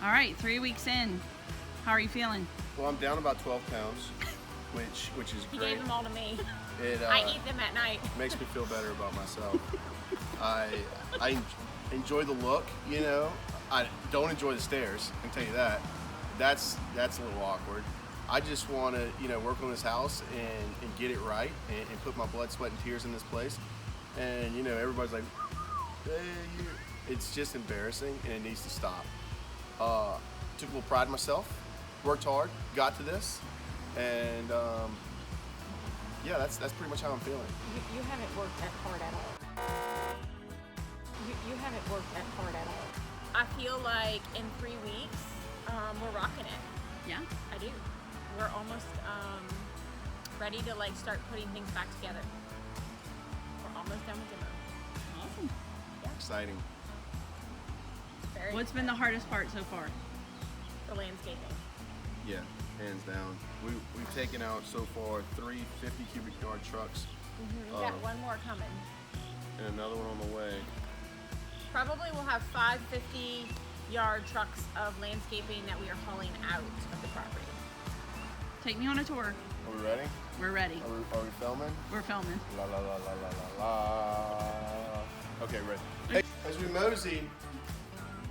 All right, 3 weeks in. How are you feeling? Well, I'm down about 12 pounds, which is He great. gave them all to me. It I eat them at night. makes me feel better about myself. I enjoy the look, you know. I don't enjoy the stairs, I can tell you that. That's a little awkward. I just want to, you know, work on this house and get it right and put my blood, sweat, and tears in this place. And, you know, everybody's like, hey, it's just embarrassing and it needs to stop. Took a little pride in myself, worked hard, got to this, and yeah, that's pretty much how I'm feeling. You haven't worked that hard at all. You haven't worked that hard at all. I feel like in 3 weeks, we're rocking it. Yeah. I do. We're almost ready to like start putting things back together. We're almost done with demo. Awesome. Exciting. Very What's been the hardest part so far? for landscaping. Yeah, hands down. We've taken out so far 3 50 cubic yard trucks We got one more coming. and another one on the way. Probably we'll have 5 50-yard trucks of landscaping that we are hauling out of the property. Take me on a tour. Are we ready? We're ready. Are we filming? We're filming. La la la la la la la. Okay, ready. Hey, as we mosey,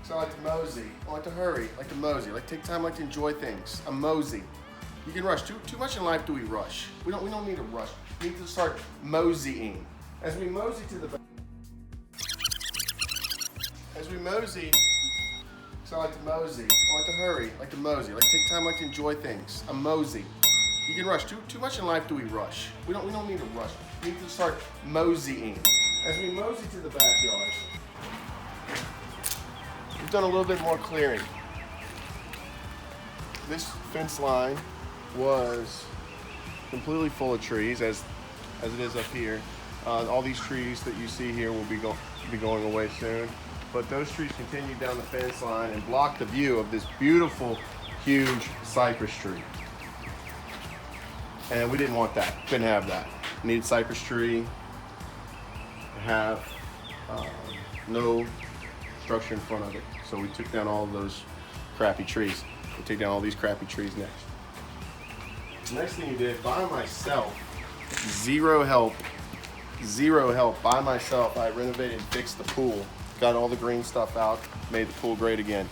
so I like to mosey. I like to hurry. I like to mosey. I like to take time. I like to enjoy things. I'm mosey. You can rush. Too much in life do we rush. We don't need to rush. We need to start moseying. As we mosey to the back. As we mosey, so I like to mosey. I like to hurry. I like to mosey. I like to take time. I like to enjoy things. I'm mosey. You can rush. Too much in life do we rush. We don't need to rush. We need to start moseying. As we mosey to the backyard, we've done a little bit more clearing. This fence line was completely full of trees, as it is up here. All these trees that you see here will be going away soon. But those trees continue down the fence line and block the view of this beautiful, huge cypress tree. And we didn't want that. Couldn't have that. Needed cypress tree. Have no structure in front of it. So we took down all of those crappy trees. We take down all these crappy trees next. The next thing you did, by myself, zero help by myself, I renovated and fixed the pool. Got all the green stuff out, made the pool great again.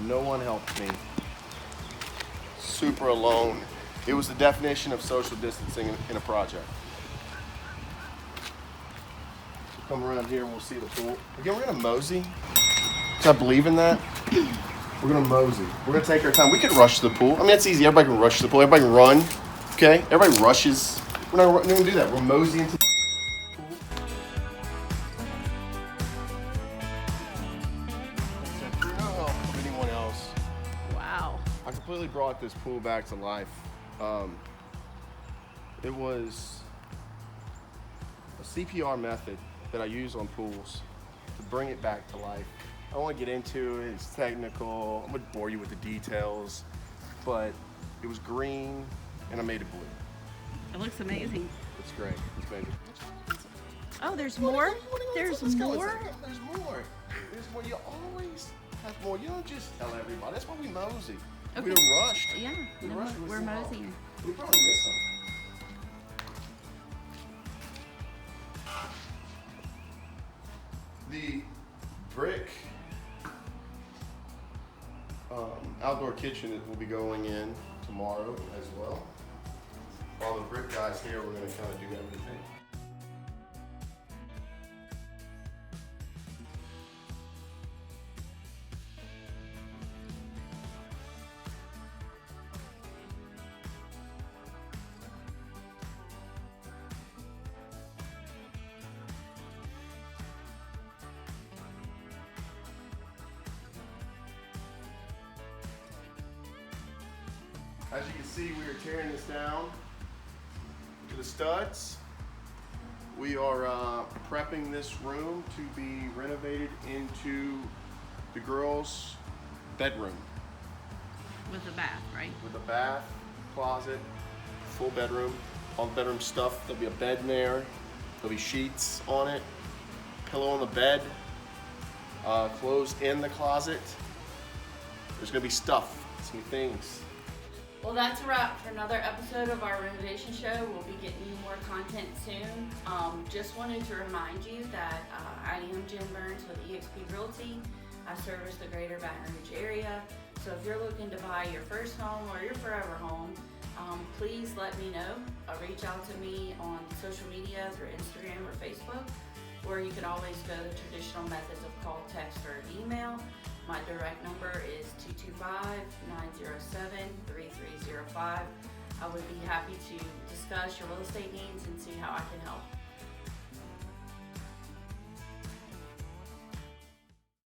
No one helped me. Super alone. It was the definition of social distancing in a project. Come around here and we'll see the pool. Again, we're gonna mosey. Because I believe in that. We're gonna mosey. We're gonna take our time. We can rush the pool. I mean, that's easy. Everybody can rush the pool. Everybody can run. Okay? Everybody rushes. We're not gonna do that. We're moseying to the pool. Through no help of anyone else, Wow. I completely brought this pool back to life. It was a CPR method that I use on pools to bring it back to life. I don't want to get into it, it's technical, I'm going to bore you with the details, but it was green and I made it blue. It looks amazing. It's great, it's amazing. Oh, there's more? There's Let's go. more? There's more. There's more. You always have more. You don't just tell everybody. That's why we mosey. Okay. We don't rush. Yeah, We no, rushed. we're moseying. We probably missed some. The brick outdoor kitchen will be going in tomorrow as well. While the brick guys here, we're going to kind of do everything. As you can see, we are tearing this down to the studs. We are prepping this room to be renovated into the girls' bedroom. With a bath, right? With a bath, closet, full bedroom, all the bedroom stuff. There'll be a bed in there. There'll be sheets on it, pillow on the bed, clothes in the closet. There's gonna be stuff, some things. Well, that's a wrap for another episode of our Renovation Show. We'll be getting you more content soon. Just wanted to remind you that I am Jen Burns with eXp Realty. I service the greater Baton Rouge area. So if you're looking to buy your first home or your forever home, please let me know. Reach out to me on social media through Instagram or Facebook, or you can always go the traditional methods of call, text, or email. My direct number is 225-907-3305. I would be happy to discuss your real estate needs and see how I can help.